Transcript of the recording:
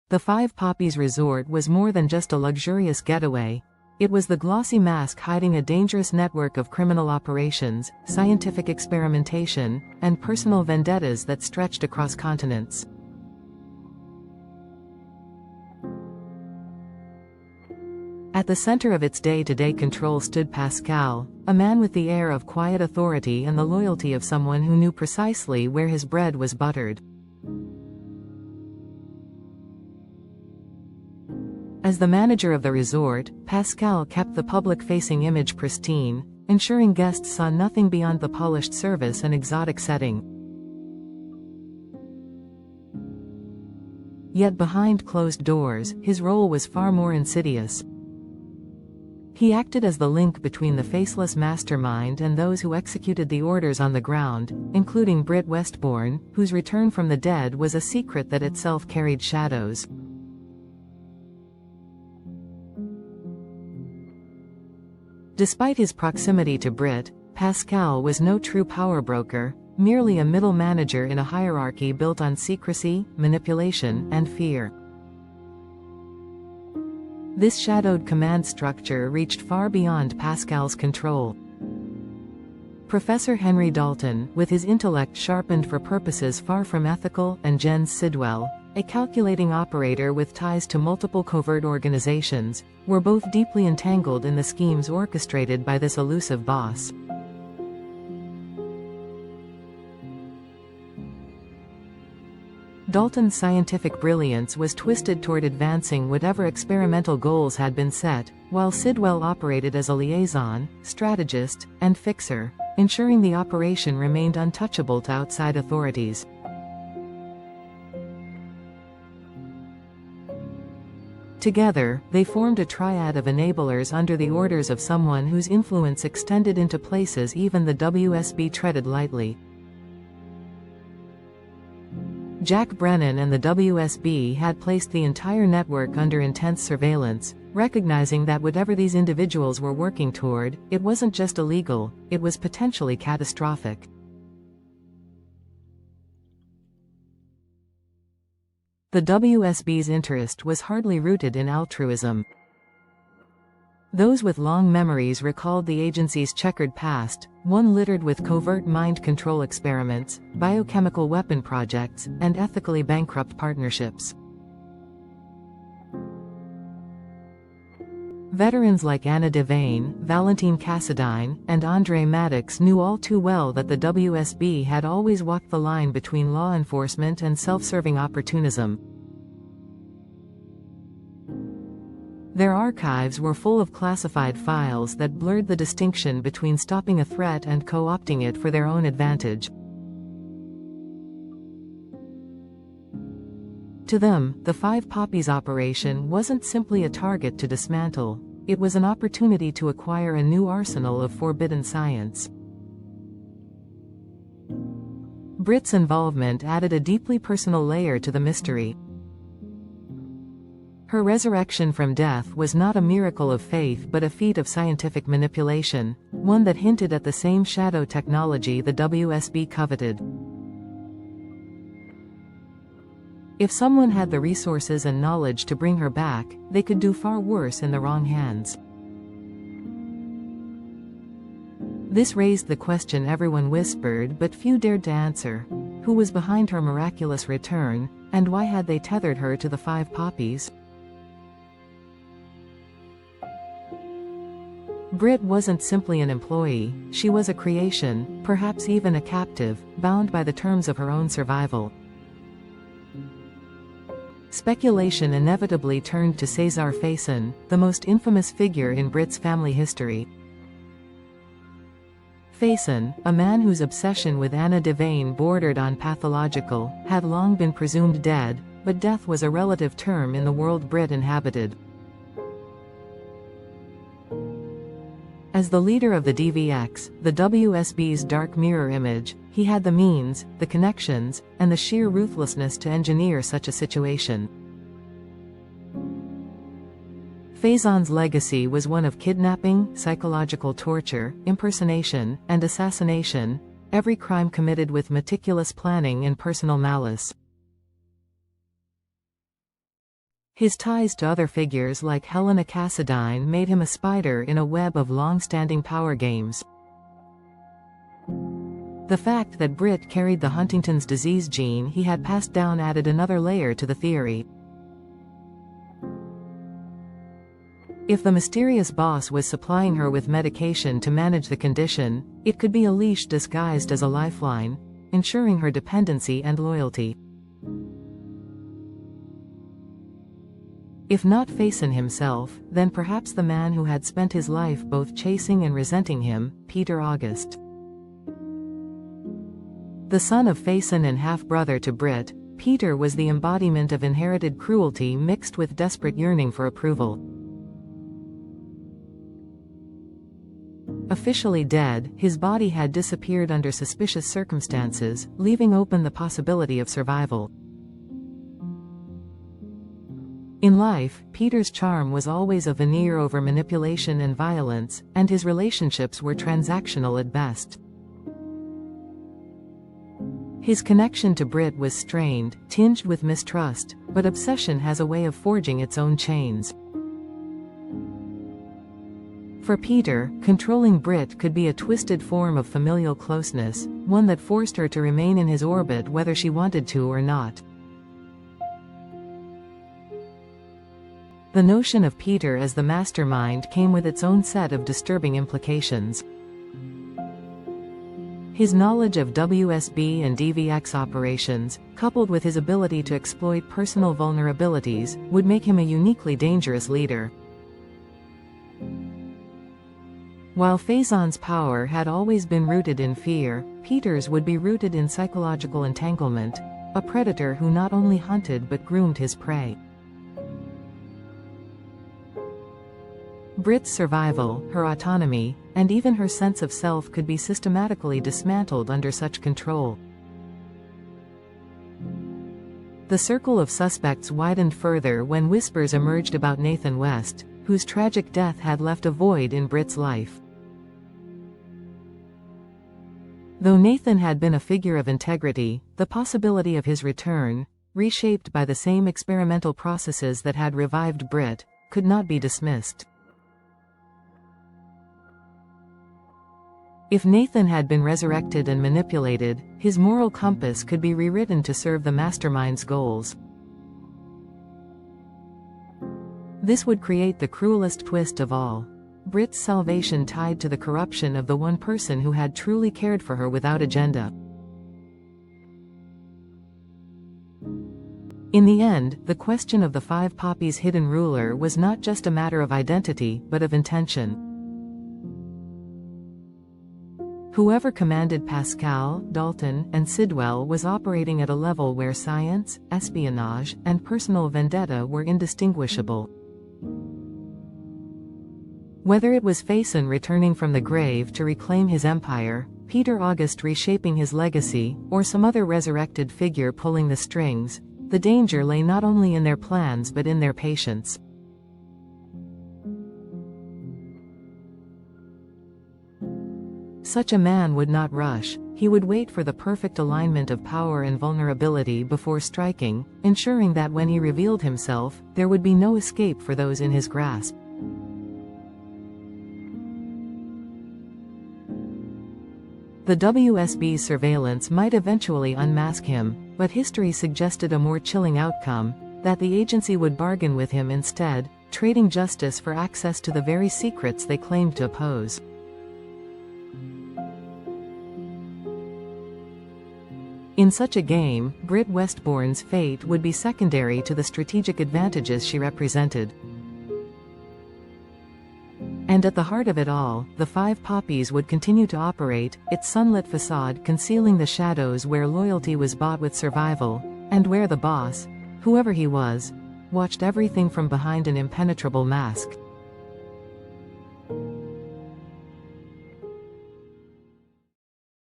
The Five Poppies Resort was more than just a luxurious getaway. It was the glossy mask hiding a dangerous network of criminal operations, scientific experimentation, and personal vendettas that stretched across continents. At the center of its day-to-day control stood Pascal, a man with the air of quiet authority and the loyalty of someone who knew precisely where his bread was buttered. As the manager of the resort, Pascal kept the public-facing image pristine, ensuring guests saw nothing beyond the polished service and exotic setting. Yet behind closed doors, his role was far more insidious. He acted as the link between the faceless mastermind and those who executed the orders on the ground, including Britt Westbourne, whose return from the dead was a secret that itself carried shadows. Despite his proximity to Britt, Pascal was no true power broker, merely a middle manager in a hierarchy built on secrecy, manipulation, and fear. This shadowed command structure reached far beyond Pascal's control. Professor Henry Dalton, with his intellect sharpened for purposes far from ethical, and Jens Sidwell, a calculating operator with ties to multiple covert organizations, were both deeply entangled in the schemes orchestrated by this elusive boss. Dalton's scientific brilliance was twisted toward advancing whatever experimental goals had been set, while Sidwell operated as a liaison, strategist, and fixer, ensuring the operation remained untouchable to outside authorities. Together, they formed a triad of enablers under the orders of someone whose influence extended into places even the WSB treaded lightly. Jack Brennan and the WSB had placed the entire network under intense surveillance, recognizing that whatever these individuals were working toward, it wasn't just illegal, it was potentially catastrophic. The WSB's interest was hardly rooted in altruism. Those with long memories recalled the agency's checkered past, one littered with covert mind control experiments, biochemical weapon projects, and ethically bankrupt partnerships. Veterans like Anna Devane, Valentine Cassadine, and Andre Maddox knew all too well that the WSB had always walked the line between law enforcement and self-serving opportunism. Their archives were full of classified files that blurred the distinction between stopping a threat and co-opting it for their own advantage. To them, the Five Poppies operation wasn't simply a target to dismantle, it was an opportunity to acquire a new arsenal of forbidden science. Britt's involvement added a deeply personal layer to the mystery. Her resurrection from death was not a miracle of faith but a feat of scientific manipulation, one that hinted at the same shadow technology the WSB coveted. If someone had the resources and knowledge to bring her back, they could do far worse in the wrong hands. This raised the question everyone whispered but few dared to answer: who was behind her miraculous return, and why had they tethered her to the Five Poppies? Britt wasn't simply an employee, she was a creation, perhaps even a captive, bound by the terms of her own survival. Speculation inevitably turned to César Faison, the most infamous figure in Britt's family history. Faison, a man whose obsession with Anna Devane bordered on pathological, had long been presumed dead, but death was a relative term in the world Britt inhabited. As the leader of the DVX, the WSB's dark mirror image, he had the means, the connections, and the sheer ruthlessness to engineer such a situation. Faison's legacy was one of kidnapping, psychological torture, impersonation, and assassination, every crime committed with meticulous planning and personal malice. His ties to other figures like Helena Cassadine made him a spider in a web of long-standing power games. The fact that Britt carried the Huntington's disease gene he had passed down added another layer to the theory. If the mysterious boss was supplying her with medication to manage the condition, it could be a leash disguised as a lifeline, ensuring her dependency and loyalty. If not Faison himself, then perhaps the man who had spent his life both chasing and resenting him, Peter August. The son of Faison and half-brother to Britt, Peter was the embodiment of inherited cruelty mixed with desperate yearning for approval. Officially dead, his body had disappeared under suspicious circumstances, leaving open the possibility of survival. In life, Peter's charm was always a veneer over manipulation and violence, and his relationships were transactional at best. His connection to Britt was strained, tinged with mistrust, but obsession has a way of forging its own chains. For Peter, controlling Britt could be a twisted form of familial closeness, one that forced her to remain in his orbit whether she wanted to or not. The notion of Peter as the mastermind came with its own set of disturbing implications. His knowledge of WSB and DVX operations, coupled with his ability to exploit personal vulnerabilities, would make him a uniquely dangerous leader. While Faison's power had always been rooted in fear, Peter's would be rooted in psychological entanglement, a predator who not only hunted but groomed his prey. Britt's survival, her autonomy, and even her sense of self could be systematically dismantled under such control. The circle of suspects widened further when whispers emerged about Nathan West, whose tragic death had left a void in Britt's life. Though Nathan had been a figure of integrity, the possibility of his return, reshaped by the same experimental processes that had revived Britt, could not be dismissed. If Nathan had been resurrected and manipulated, his moral compass could be rewritten to serve the mastermind's goals. This would create the cruelest twist of all. Britt's salvation tied to the corruption of the one person who had truly cared for her without agenda. In the end, the question of the Five Poppies' hidden ruler was not just a matter of identity, but of intention. Whoever commanded Pascal, Dalton, and Sidwell was operating at a level where science, espionage, and personal vendetta were indistinguishable. Whether it was Faison returning from the grave to reclaim his empire, Peter August reshaping his legacy, or some other resurrected figure pulling the strings, the danger lay not only in their plans but in their patience. Such a man would not rush, he would wait for the perfect alignment of power and vulnerability before striking, ensuring that when he revealed himself, there would be no escape for those in his grasp. The WSB's surveillance might eventually unmask him, but history suggested a more chilling outcome, that the agency would bargain with him instead, trading justice for access to the very secrets they claimed to oppose. In such a game, Britt Westbourne's fate would be secondary to the strategic advantages she represented. And at the heart of it all, the Five Poppies would continue to operate, its sunlit facade concealing the shadows where loyalty was bought with survival, and where the boss, whoever he was, watched everything from behind an impenetrable mask.